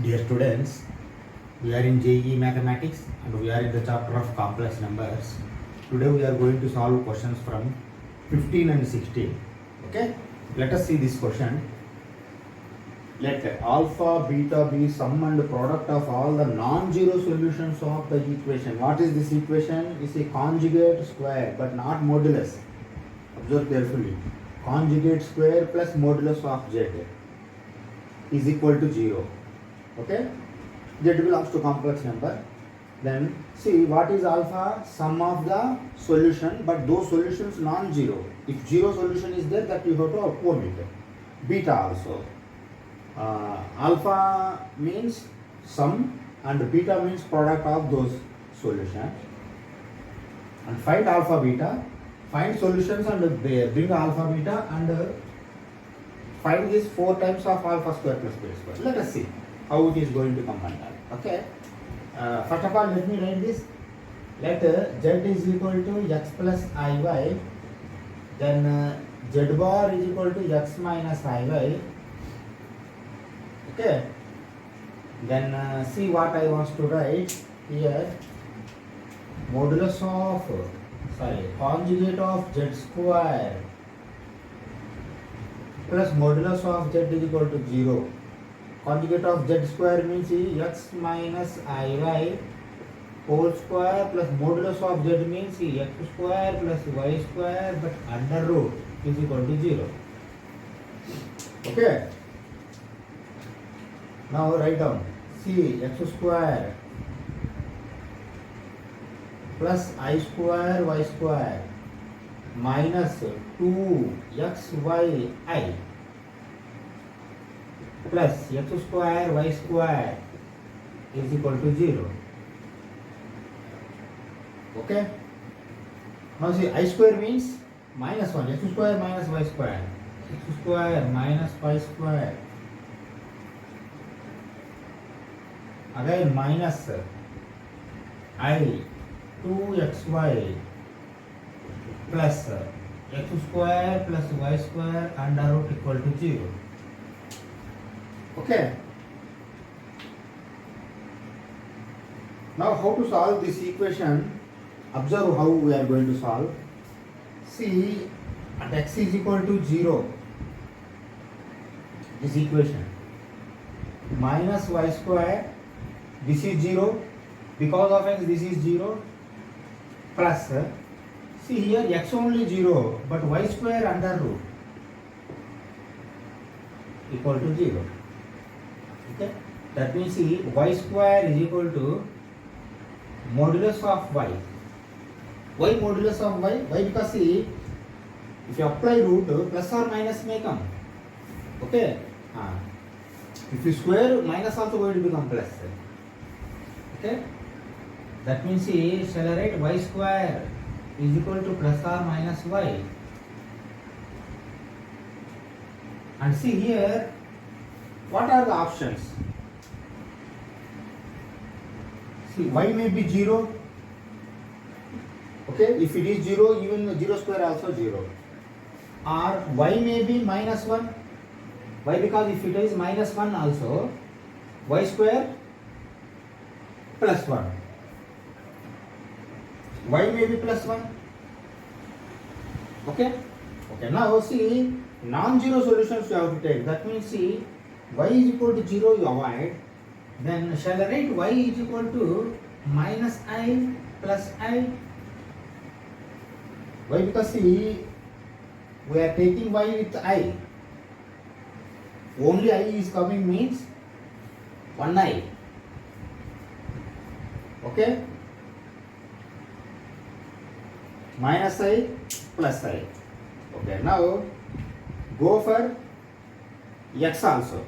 Dear students, we are in JEE Mathematics and we are in the chapter of complex numbers. Today we are going to solve questions from 15 and 16. Okay, let us see this question. Let alpha, beta be sum and product of all the non-zero solutions of the equation. What is this equation? It's a conjugate square but not modulus. Observe carefully. Conjugate square plus modulus of z is equal to 0. Okay, z belongs to complex number. Then see what is alpha, sum of the solution, but those solutions non-zero. If zero solution is there, that you have to omit. Beta also. Alpha means sum and beta means product of those solutions. And find alpha beta, find solutions and bring alpha beta and find this 4 times of alpha square plus beta square. Let us see how it is going to combine that. Okay. First of all, let me write this. Let z is equal to x plus iy, then z bar is equal to x minus iy. Okay. Then see what I want to write here. Modulus of conjugate of z square plus modulus of z is equal to 0. Conjugate of z square means x minus iy whole square plus modulus of z means x square plus y square but under root is equal to 0. Okay. Now write down. See x square plus I square y square minus 2xyi plus x square y square is equal to 0. Okay. Now see I square means minus 1, x square minus y square, x square minus y square, again minus I 2xy plus x square plus y square under root equal to 0. Okay. Now how to solve this equation? Observe how we are going to solve. See at x is equal to 0, this equation, minus y square, this is 0, because of x this is 0, plus see here x only 0 but y square under root equal to 0. Okay, that means see y square is equal to modulus of y. Why modulus of y? Why? Because see if you apply root, plus or minus may come. Okay. If you square, minus also going to become plus. Okay. That means see, shall I write y square is equal to plus or minus y. And see here, what are the options? See, y may be 0. Okay, if it is 0, even 0 square also 0. Or y may be minus 1. Why? Because if it is minus 1 also, y square plus 1. Y may be plus 1. Okay? Okay, now see, non-zero solutions you have to take. That means see, y is equal to 0 you avoid. Then shall I write y is equal to minus I plus I? Why? Because see, we are taking y with I. Only I is coming means 1i. Okay? Minus I plus I. Okay, now go for x also.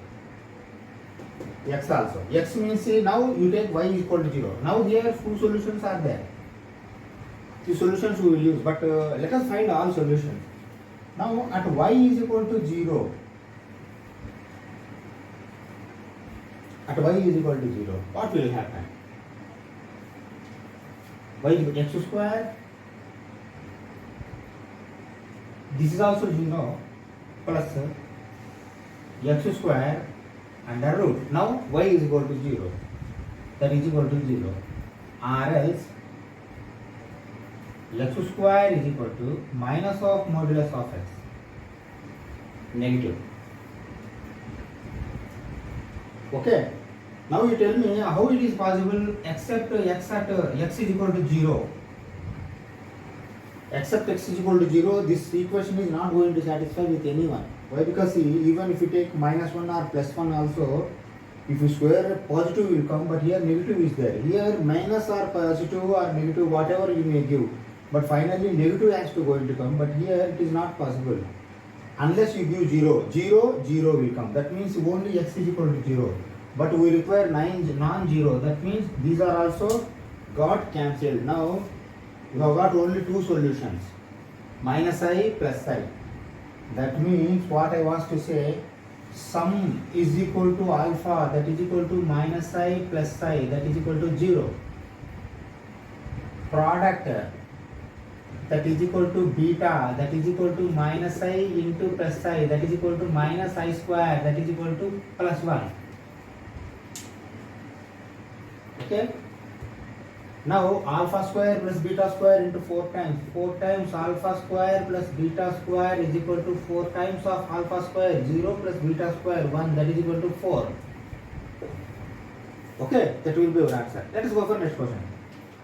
X also. X means see, now you take y is equal to 0. Now here 2 solutions are there. The solutions we will use, but let us find all solutions. Now at y is equal to 0. At y is equal to 0, what will happen? Y is equal to x square. This is also 0 plus x square under root. Now y is equal to 0. That is equal to 0. Or else x square is equal to minus of modulus of x. Negative. Okay. Now you tell me how it is possible except x at x is equal to 0. Except x is equal to 0, this equation is not going to satisfy with anyone. Why? Because even if you take minus 1 or plus 1 also, if you square, positive will come, but here negative is there. Here minus or positive or negative, whatever you may give, but finally negative has to going to come, but here it is not possible. Unless you give 0, 0, 0 will come. That means only x is equal to 0. But we require non-zero. That means these are also got cancelled. Now you have got only two solutions, minus I plus I. That means what I was to say, sum is equal to alpha, that is equal to minus I plus I, that is equal to 0. Product, that is equal to beta, that is equal to minus I into plus I, that is equal to minus I square, that is equal to plus 1. Okay. Now alpha square plus beta square into 4 times. 4 times alpha square plus beta square is equal to 4 times of alpha square. 0 plus beta square 1, that is equal to 4. Okay, that will be our answer. Let us go for next question.